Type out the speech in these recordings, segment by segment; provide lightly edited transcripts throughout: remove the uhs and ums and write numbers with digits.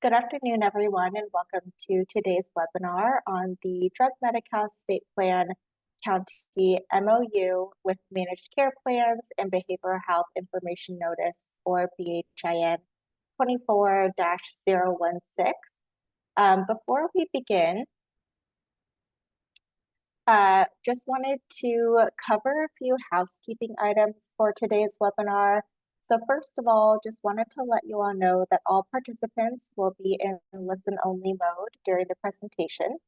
Good afternoon, everyone, and welcome to today's webinar on the Drug Medi-Cal State Plan County MOU with Managed Care Plans and Behavioral Health Information Notice, or BHIN 24-016. Before we begin, just wanted to cover a few housekeeping items for today's webinar. So first of all, just wanted to let you all know that all participants will be in listen-only mode during the presentation.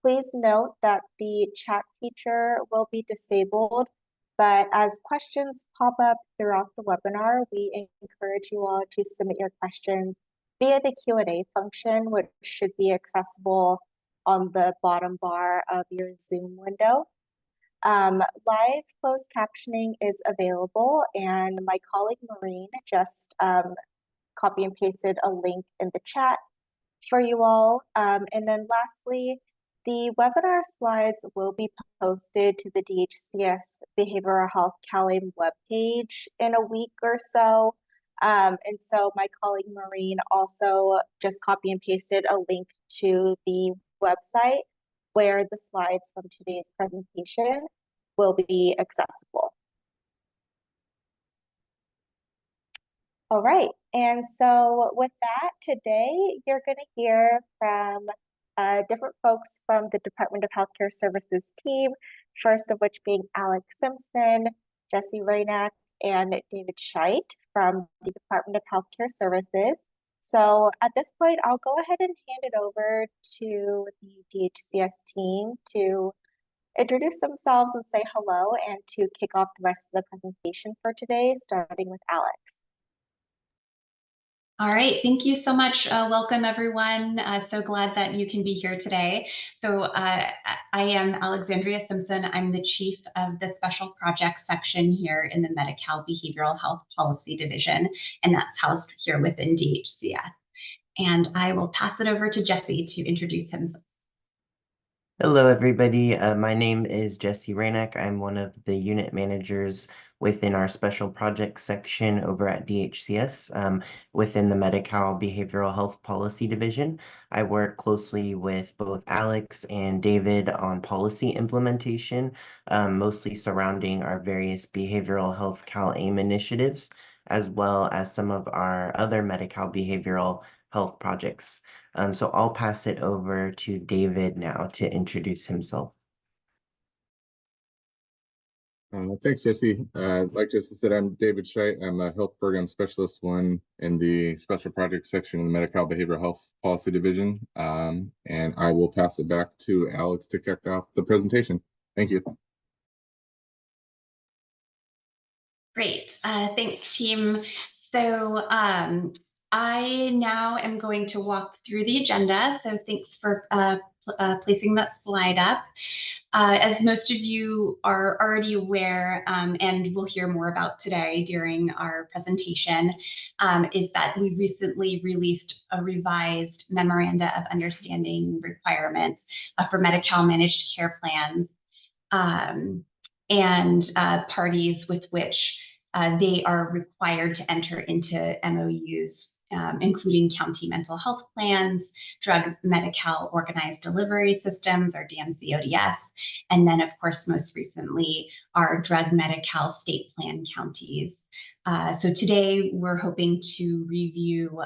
Please note that the chat feature will be disabled, but as questions pop up throughout the webinar, we encourage you all to submit your questions via the Q&A function, which should be accessible on the bottom bar of your Zoom window. Live closed captioning is available, and my colleague Maureen just copy and pasted a link in the chat for you all. And then lastly, the webinar slides will be posted to the DHCS Behavioral Health CalAIM webpage in a week or so. And so my colleague Maureen also just copy and pasted a link to the website where the slides from today's presentation will be accessible. All right, and so with that, today you're going to hear from different folks from the Department of Healthcare Services team, first of which being Alex Simpson, Jesse Raynack, and David Scheit from the Department of Healthcare Services. So at this point, I'll go ahead and hand it over to the DHCS team to introduce themselves and say hello, and to kick off the rest of the presentation for today, starting with Alex. All right, thank you so much. Welcome, everyone. So glad that you can be here today. So I am Alexandria Simpson. I'm the Chief of the Special Projects section here in the Medi-Cal Behavioral Health Policy Division, and that's housed here within DHCS. And I will pass it over to Jesse to introduce himself. Hello, everybody. My name is Jesse Raynack. I'm one of the unit managers within our special projects section over at DHCS within the Medi-Cal Behavioral Health Policy Division. I work closely with both Alex and David on policy implementation, mostly surrounding our various behavioral health CalAIM initiatives, as well as some of our other Medi-Cal behavioral health projects. So I'll pass it over to David now to introduce himself. Thanks, Jesse. Like Jesse said, I'm David Scheit. I'm a Health Program Specialist 1 in the Special Projects section in the Medi-Cal Behavioral Health Policy Division. And I will pass it back to Alex to kick off the presentation. Thank you. Great. Thanks, team. So I now am going to walk through the agenda. So thanks for placing that slide up. As most of you are already aware, and we'll hear more about today during our presentation, is that we recently released a revised Memoranda of Understanding requirement for Medi-Cal managed care plans and parties with which they are required to enter into MOUs, including county mental health plans, Drug Medi-Cal organized delivery systems, or DMC ODS, and then, of course, most recently, our Drug Medi-Cal state plan counties. So today we're hoping to review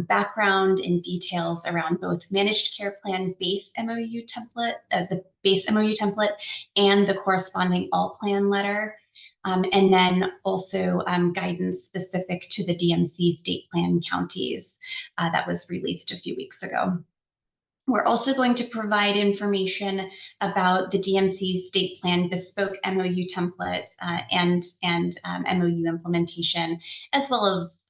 background and details around both managed care plan base MOU template, the base MOU template, and the corresponding all plan letter. And then also guidance specific to the DMC state plan counties that was released a few weeks ago. We're also going to provide information about the DMC state plan bespoke MOU template and MOU implementation, as well as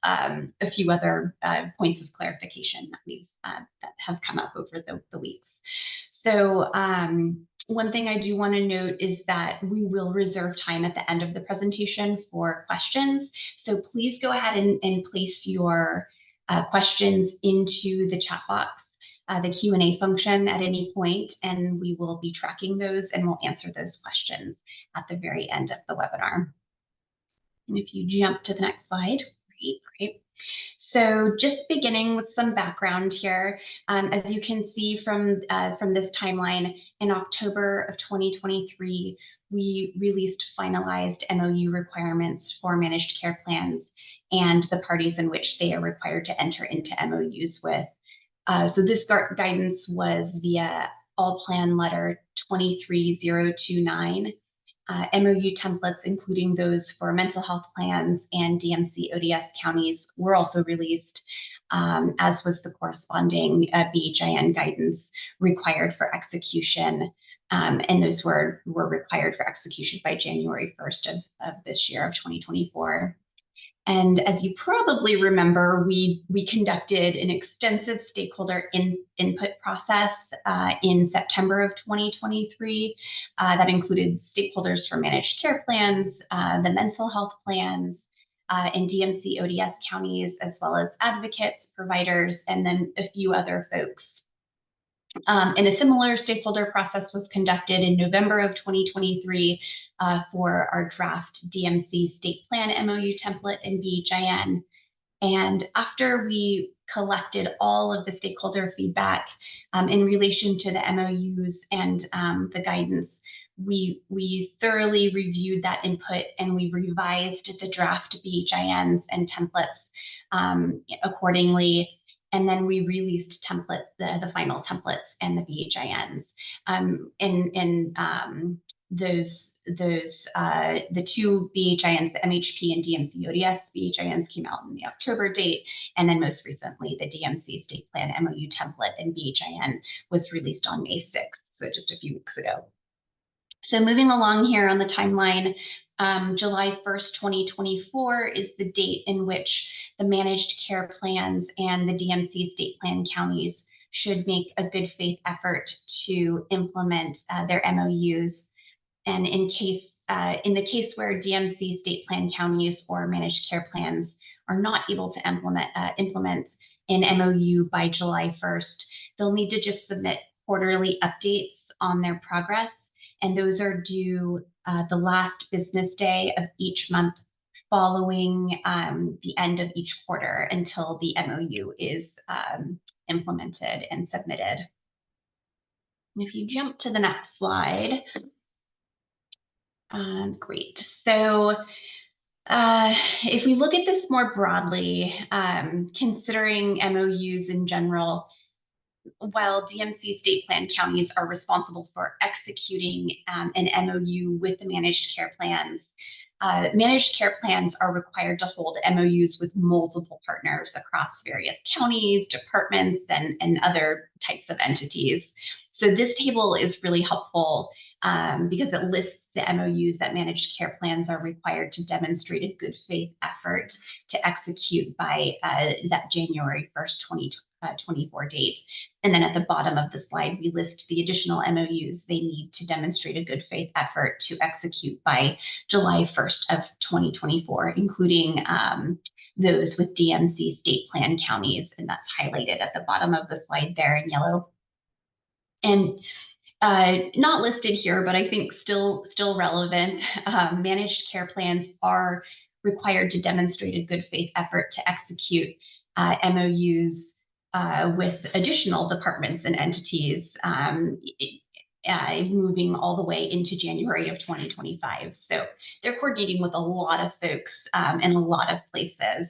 a few other points of clarification that have come up over the weeks. So one thing I do want to note is that we will reserve time at the end of the presentation for questions. So please go ahead and place your questions into the chat box, the Q&A function at any point, and we will be tracking those and we'll answer those questions at the very end of the webinar. And if you jump to the next slide, great. So just beginning with some background here, as you can see from this timeline, in October of 2023, we released finalized MOU requirements for managed care plans and the parties in which they are required to enter into MOUs with. So this guidance was via All Plan Letter 23029. MOU templates, including those for mental health plans and DMC ODS counties, were also released, as was the corresponding BHIN guidance required for execution. And those were required for execution by January 1st of this year of 2024. And as you probably remember, we conducted an extensive stakeholder input process in September of 2023 that included stakeholders from managed care plans, the mental health plans, and DMC ODS counties, as well as advocates, providers, and then a few other folks. And a similar stakeholder process was conducted in November of 2023 for our draft DMC state plan MOU template in BHIN. And after we collected all of the stakeholder feedback in relation to the MOUs and the guidance, we thoroughly reviewed that input and we revised the draft BHINs and templates accordingly. And then we released the final templates and the BHINs. The two BHINs, the MHP and DMC ODS BHINs, came out in the October date, and then most recently the DMC State Plan MOU template and BHIN was released on May 6th, so just a few weeks ago. So moving along here on the timeline, July 1st, 2024 is the date in which the managed care plans and the DMC state plan counties should make a good faith effort to implement their MOUs. And in the case where DMC state plan counties or managed care plans are not able to implement an MOU by July 1st, they'll need to just submit quarterly updates on their progress. And those are due the last business day of each month following the end of each quarter until the MOU is implemented and submitted. And if you jump to the next slide, great. So if we look at this more broadly, considering MOUs in general, while DMC state plan counties are responsible for executing an MOU with the managed care plans are required to hold MOUs with multiple partners across various counties, departments, and other types of entities. So this table is really helpful because it lists the MOUs that managed care plans are required to demonstrate a good faith effort to execute by that January 1st, 2024 date. And then at the bottom of the slide, we list the additional MOUs they need to demonstrate a good faith effort to execute by July 1st of 2024, including those with DMC state plan counties, and that's highlighted at the bottom of the slide there in yellow. And not listed here, but I think still relevant, managed care plans are required to demonstrate a good faith effort to execute MOUs with additional departments and entities moving all the way into January of 2025. So they're coordinating with a lot of folks in a lot of places.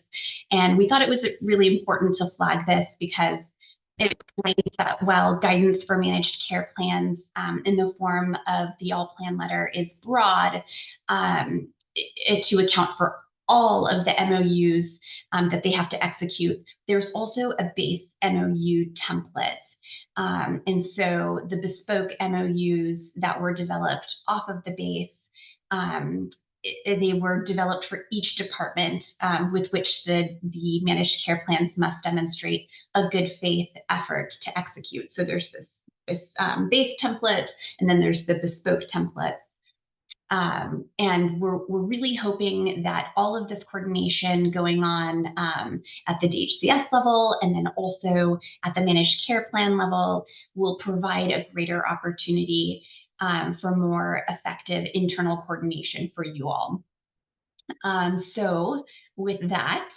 And we thought it was really important to flag this because it explains that while guidance for managed care plans in the form of the All Plan Letter is broad to account for all of the MOUs that they have to execute, there's also a base MOU template. And so the bespoke MOUs that were developed off of the base, they were developed for each department with which the managed care plans must demonstrate a good faith effort to execute. So there's this base template, and then there's the bespoke templates. And we're really hoping that all of this coordination going on at the DHCS level and then also at the managed care plan level will provide a greater opportunity for more effective internal coordination for you all. So with that,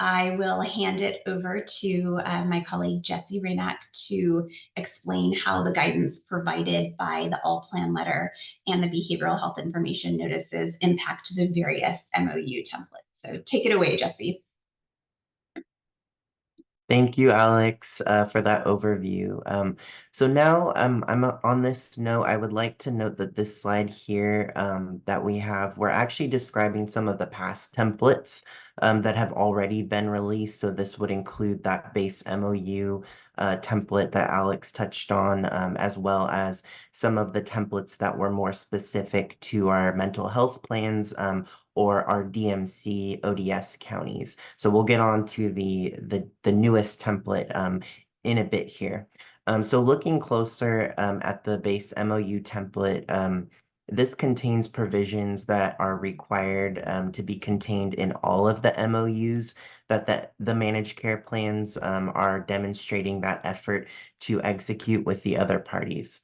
I will hand it over to my colleague Jessie Raynack to explain how the guidance provided by the all plan letter and the behavioral health information notices impact the various MOU templates. So take it away, Jessie. Thank you, Alex, for that overview. So now on this note, I would like to note that this slide here that we have, we're actually describing some of the past templates that have already been released. So this would include that base MOU template that Alex touched on, as well as some of the templates that were more specific to our mental health plans or our DMC ODS counties. So we'll get on to the newest template in a bit here. So looking closer at the base MOU template, this contains provisions that are required to be contained in all of the MOUs that the managed care plans are demonstrating that effort to execute with the other parties.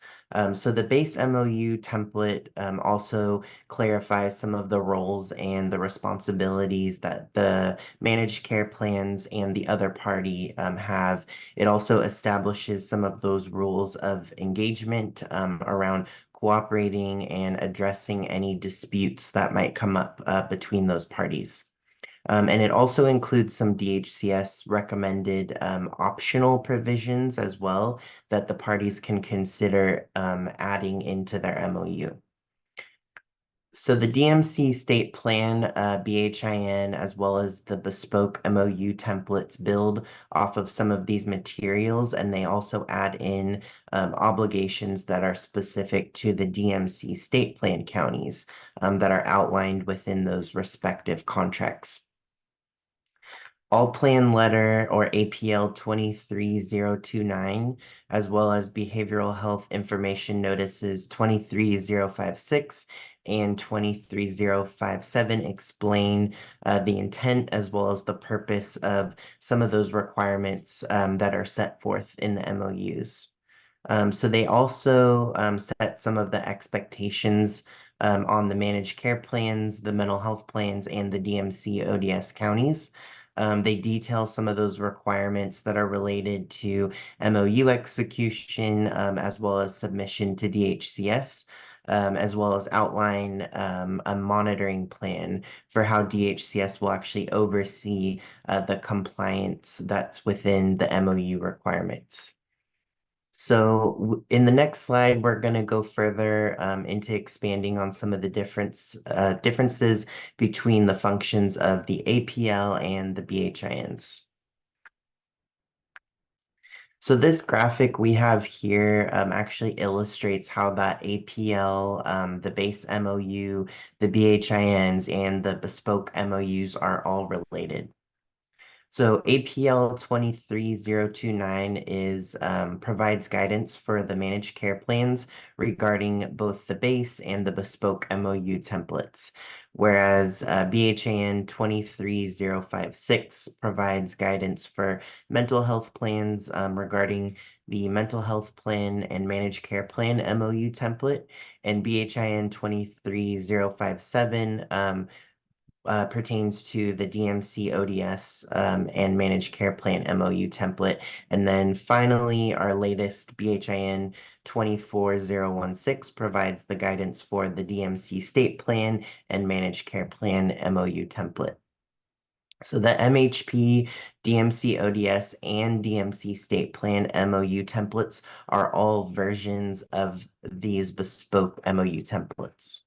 So the base MOU template also clarifies some of the roles and the responsibilities that the managed care plans and the other party have. It also establishes some of those rules of engagement around cooperating and addressing any disputes that might come up between those parties. And it also includes some DHCS recommended optional provisions as well that the parties can consider adding into their MOU. So the DMC state plan, BHIN, as well as the bespoke MOU templates build off of some of these materials, and they also add in obligations that are specific to the DMC state plan counties that are outlined within those respective contracts. All plan letter or APL 23029, as well as behavioral health information notices 23056 and 23057 explain the intent as well as the purpose of some of those requirements that are set forth in the MOUs. So they also set some of the expectations on the managed care plans, the mental health plans, and the DMC ODS counties. They detail some of those requirements that are related to MOU execution, as well as submission to DHCS, as well as outline a monitoring plan for how DHCS will actually oversee the compliance that's within the MOU requirements. So in the next slide, we're going to go further into expanding on some of the differences between the functions of the APL and the BHINs. So this graphic we have here actually illustrates how that APL, the base MOU, the BHINs, and the bespoke MOUs are all related. So APL 23029 provides guidance for the managed care plans regarding both the base and the bespoke MOU templates, whereas BHIN 23056 provides guidance for mental health plans regarding the mental health plan and managed care plan MOU template, and BHIN 23057 pertains to the DMC ODS and managed care plan MOU template. And then finally, our latest BHIN 24016 provides the guidance for the DMC state plan and managed care plan MOU template. So the MHP, DMC ODS, and DMC state plan MOU templates are all versions of these bespoke MOU templates.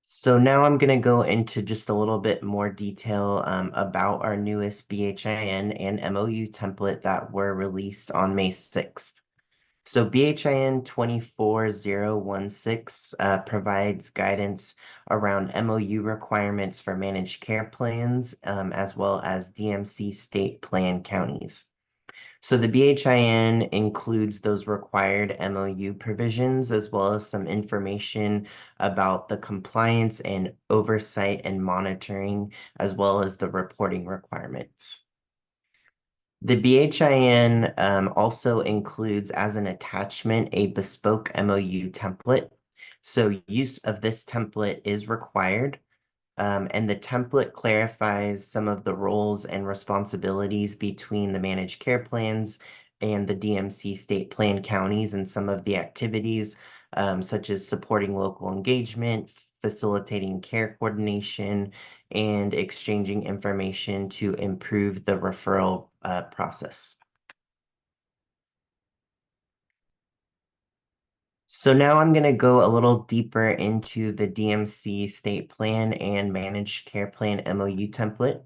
So now I'm going to go into just a little bit more detail about our newest BHIN and MOU template that were released on May 6th. So BHIN 24016 provides guidance around MOU requirements for managed care plans as well as DMC state plan counties. So the BHIN includes those required MOU provisions as well as some information about the compliance and oversight and monitoring as well as the reporting requirements. The BHIN also includes as an attachment a bespoke MOU template. So use of this template is required. And the template clarifies some of the roles and responsibilities between the managed care plans and the DMC state plan counties and some of the activities, such as supporting local engagement, facilitating care coordination, and exchanging information to improve the referral process. So now I'm going to go a little deeper into the DMC state plan and managed care plan MOU template.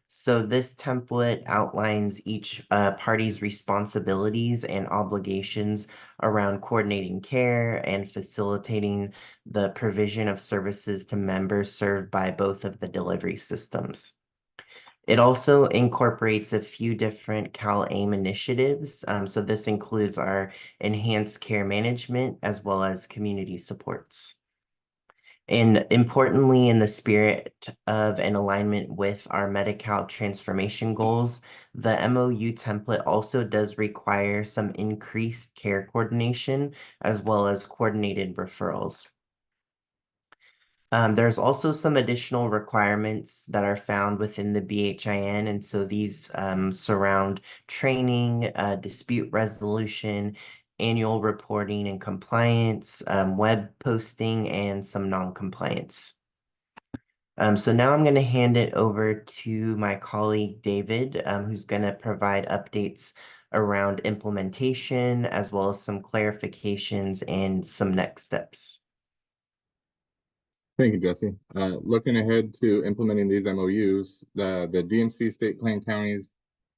So this template outlines each party's responsibilities and obligations around coordinating care and facilitating the provision of services to members served by both of the delivery systems. It also incorporates a few different CalAIM initiatives. So this includes our enhanced care management as well as community supports. And importantly, in the spirit of an alignment with our Medi-Cal transformation goals, the MOU template also does require some increased care coordination as well as coordinated referrals. There's also some additional requirements that are found within the BHIN, and so these surround training, dispute resolution, annual reporting and compliance, web posting, and some non-compliance. So now I'm going to hand it over to my colleague David, who's going to provide updates around implementation as well as some clarifications and some next steps. Thank you, Jesse. Looking ahead to implementing these MOUs, the DMC state plan counties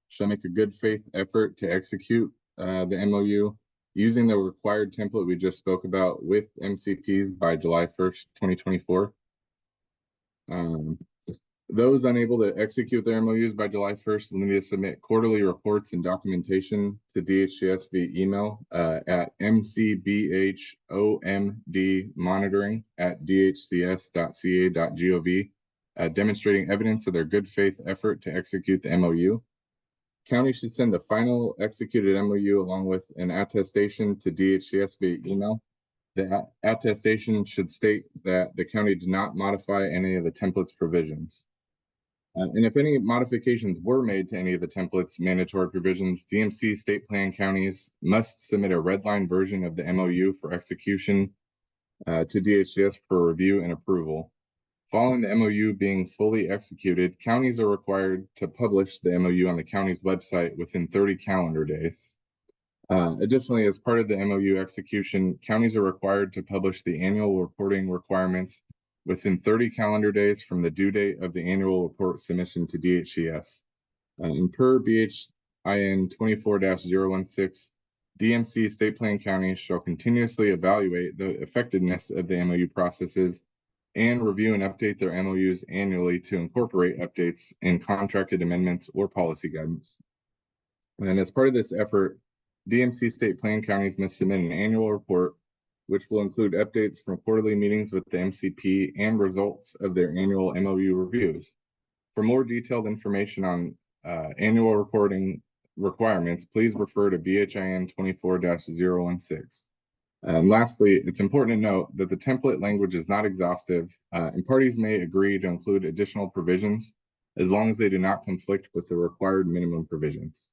shall make a good faith effort to execute the MOU using the required template we just spoke about with MCPs by July 1st, 2024. Those unable to execute their MOUs by July 1st will need to submit quarterly reports and documentation to DHCS via email at mcbhomdmonitoring@dhcs.ca.gov, demonstrating evidence of their good faith effort to execute the MOU. County should send the final executed MOU along with an attestation to DHCS via email. The attestation should state that the county did not modify any of the template's provisions. And if any modifications were made to any of the template's mandatory provisions, DMC state plan counties must submit a redline version of the MOU for execution to DHCS for review and approval. Following the MOU being fully executed, counties are required to publish the MOU on the county's website within 30 calendar days. Additionally, as part of the MOU execution, counties are required to publish the annual reporting requirements within 30 calendar days from the due date of the annual report submission to DHCS. And per BHIN 24-016, DMC state plan counties shall continuously evaluate the effectiveness of the MOU processes and review and update their MOUs annually to incorporate updates in contracted amendments or policy guidance. And as part of this effort, DMC state plan counties must submit an annual report, which will include updates from quarterly meetings with the MCP and results of their annual MOU reviews. For more detailed information on annual reporting requirements, please refer to BHIN 24-016. And lastly, it's important to note that the template language is not exhaustive, and parties may agree to include additional provisions as long as they do not conflict with the required minimum provisions.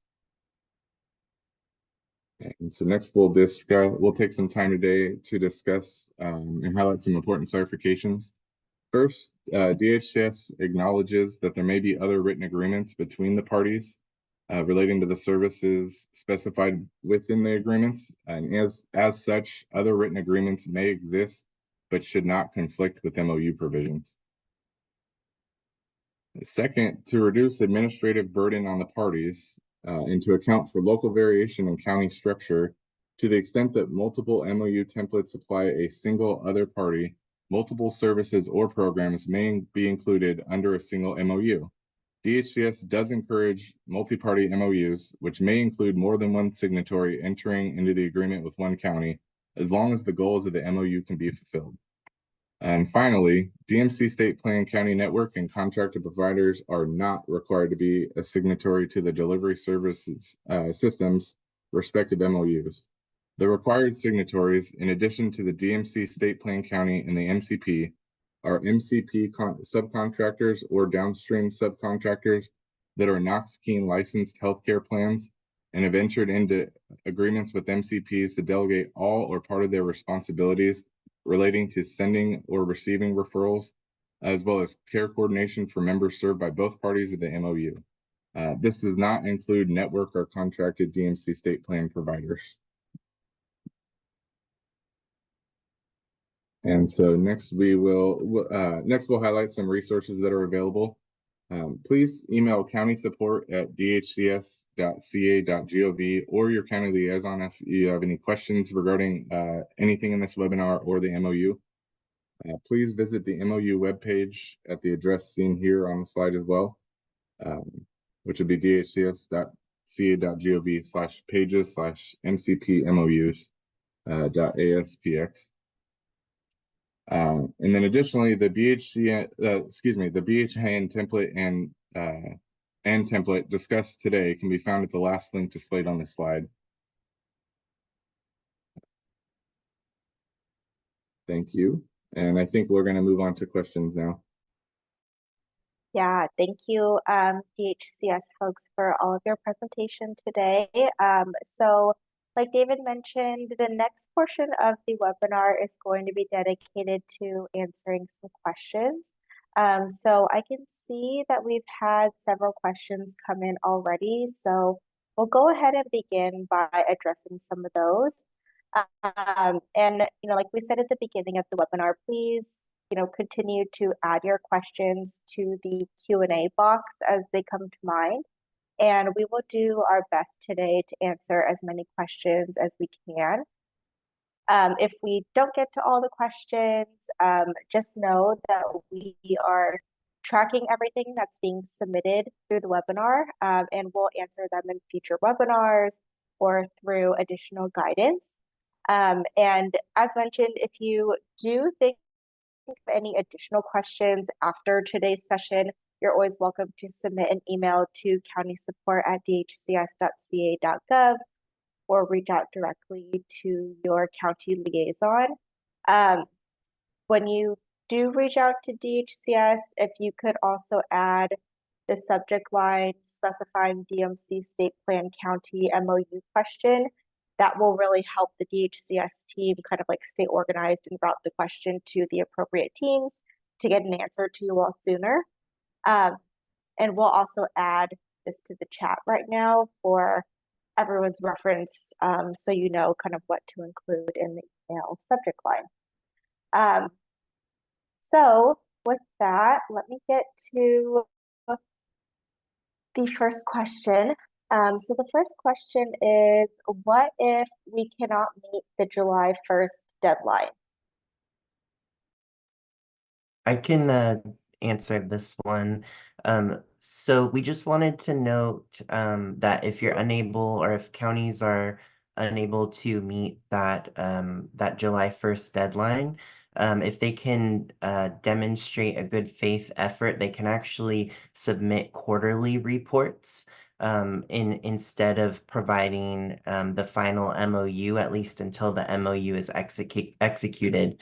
And so next we'll take some time today to discuss and highlight some important clarifications. First, DHCS acknowledges that there may be other written agreements between the parties relating to the services specified within the agreements, and as such, other written agreements may exist but should not conflict with MOU provisions. Second, to reduce administrative burden on the parties and to account for local variation in county structure, to the extent that multiple MOU templates apply a single other party, multiple services or programs may be included under a single MOU. DHCS does encourage multi-party MOUs, which may include more than one signatory entering into the agreement with one county, as long as the goals of the MOU can be fulfilled. And finally, DMC state plan county network and contracted providers are not required to be a signatory to the delivery services systems respective MOUs. The required signatories, in addition to the DMC state plan county and the MCP, are MCP subcontractors or downstream subcontractors that are Knox-Keene licensed healthcare plans and have entered into agreements with MCPs to delegate all or part of their responsibilities relating to sending or receiving referrals, as well as care coordination for members served by both parties of the MOU. This does not include network or contracted DMC state plan providers. And so next we'll highlight some resources that are available. Please email county support at dhcs.ca.gov or your county liaison if you have any questions regarding anything in this webinar or the MOU. Please visit the MOU webpage at the address seen here on the slide as well, which would be dhcs.ca.gov/pages/MCP MOUs.aspx. And then additionally, the BHIN template and template discussed today can be found at the last link displayed on this slide. Thank you. And I think we're going to move on to questions now. Yeah, thank you, DHCS folks, for all of your presentation today. So like David mentioned, the next portion of the webinar is going to be dedicated to answering some questions. So I can see that we've had several questions come in already. So we'll go ahead and begin by addressing some of those. And, like we said at the beginning of the webinar, please, continue to add your questions to the Q&A box as they come to mind. And we will do our best today to answer as many questions as we can. If we don't get to all the questions, just know that we are tracking everything that's being submitted through the webinar, and we'll answer them in future webinars or through additional guidance. And as mentioned, if you do think of any additional questions after today's session, you're always welcome to submit an email to countysupport@dhcs.ca.gov or reach out directly to your county liaison. When you do reach out to DHCS, if you could also add the subject line specifying DMC state plan county MOU question, that will really help the DHCS team kind of like stay organized and route the question to the appropriate teams to get an answer to you all sooner. And we'll also add this to the chat right now for everyone's reference, so you know kind of what to include in the email subject line. So with that, let me get to the first question. So the first question is, what if we cannot meet the July 1st deadline? I can answer this one. So we just wanted to note that if you're unable, or if counties are unable to meet that that July 1st deadline, if they can demonstrate a good faith effort, they can actually submit quarterly reports instead of providing the final MOU, at least until the MOU is executed.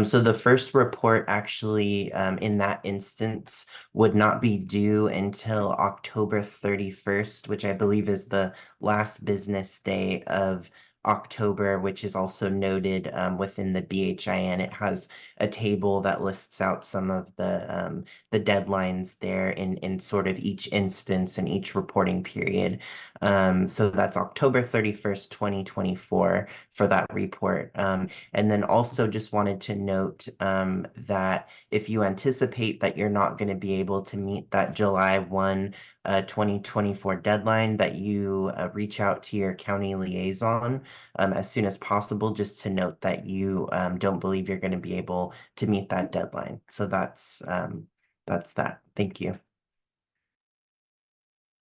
So the first report actually in that instance would not be due until October 31st, which I believe is the last business day of October, which is also noted within the BHIN. It has a table that lists out some of the deadlines there in sort of each instance and each reporting period. So that's October 31st, 2024 for that report. And then also just wanted to note that if you anticipate that you're not going to be able to meet that July 1, 2024 deadline, that you reach out to your county liaison as soon as possible, just to note that you don't believe you're going to be able to meet that deadline. So that's that. Thank you.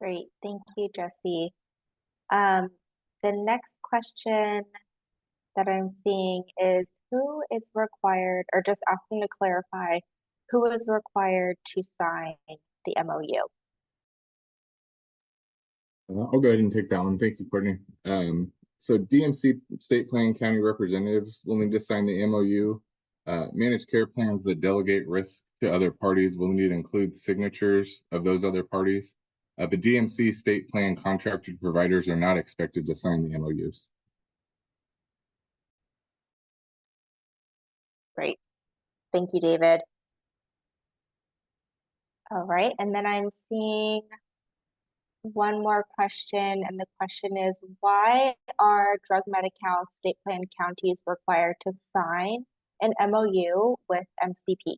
Great, thank you, Jesse. The next question that I'm seeing is, who is required, or just asking to clarify, who is required to sign the MOU? I'll go ahead and take that one. Thank you, Courtney. So DMC state plan county representatives will need to sign the MOU. Managed care plans that delegate risk to other parties will need to include signatures of those other parties. But DMC state plan contracted providers are not expected to sign the MOUs. Great. Thank you, David. All right, and then I'm seeing one more question, and the question is, why are Drug Medi-Cal state plan counties required to sign an MOU with MCP?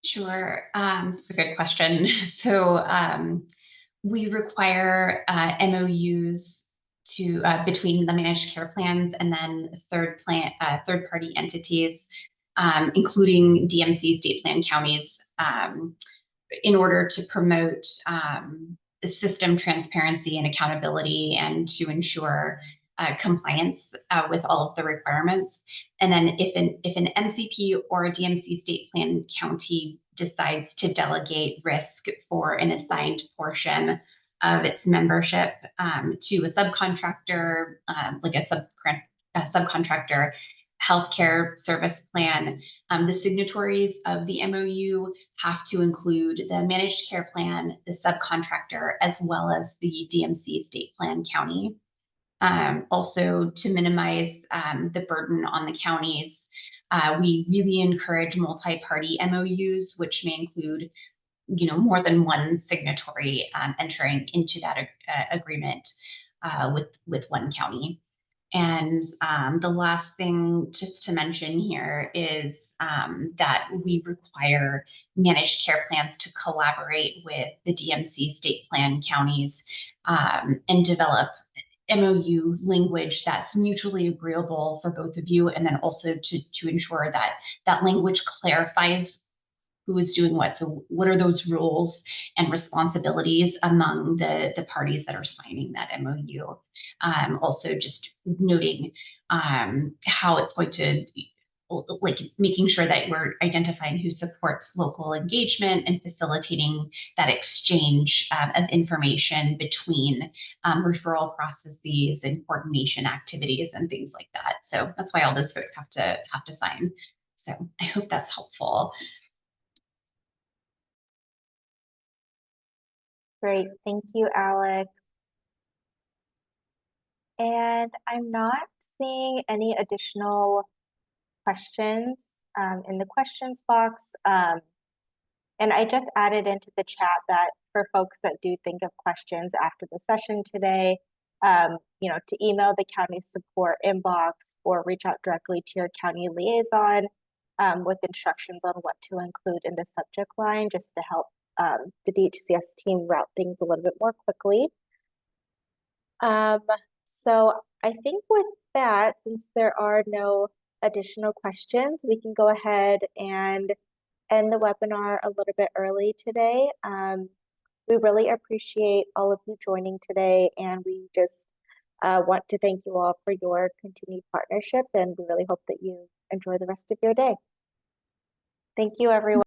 Sure, it's a good question. So we require MOUs to between the managed care plans and then third-party entities, including DMC state plan counties, in order to promote system transparency and accountability and to ensure compliance with all of the requirements. And then if an MCP or a DMC state plan county decides to delegate risk for an assigned portion of its membership to a subcontractor, like a subcontractor healthcare service plan, the signatories of the MOU have to include the managed care plan, the subcontractor, as well as the DMC state plan county. Also, to minimize the burden on the counties, we really encourage multi-party MOUs, which may include, more than one signatory entering into that agreement with one county. And the last thing just to mention here is that we require managed care plans to collaborate with the DMC state plan counties and develop MOU language that's mutually agreeable for both of you, and then also to ensure that that language clarifies who is doing what. So what are those roles and responsibilities among the parties that are signing that MOU? Also just noting how it's going to, like, making sure that we're identifying who supports local engagement and facilitating that exchange of information between referral processes and coordination activities and things like that. So that's why all those folks have to sign. So I hope that's helpful. Great, thank you, Alex. And I'm not seeing any additional questions in the questions box. And I just added into the chat that for folks that do think of questions after the session today, to email the county support inbox or reach out directly to your county liaison with instructions on what to include in the subject line, just to help the DHCS team route things a little bit more quickly. So I think with that, since there are no additional questions, we can go ahead and end the webinar a little bit early today. We really appreciate all of you joining today, and we just want to thank you all for your continued partnership, and we really hope that you enjoy the rest of your day. Thank you, everyone.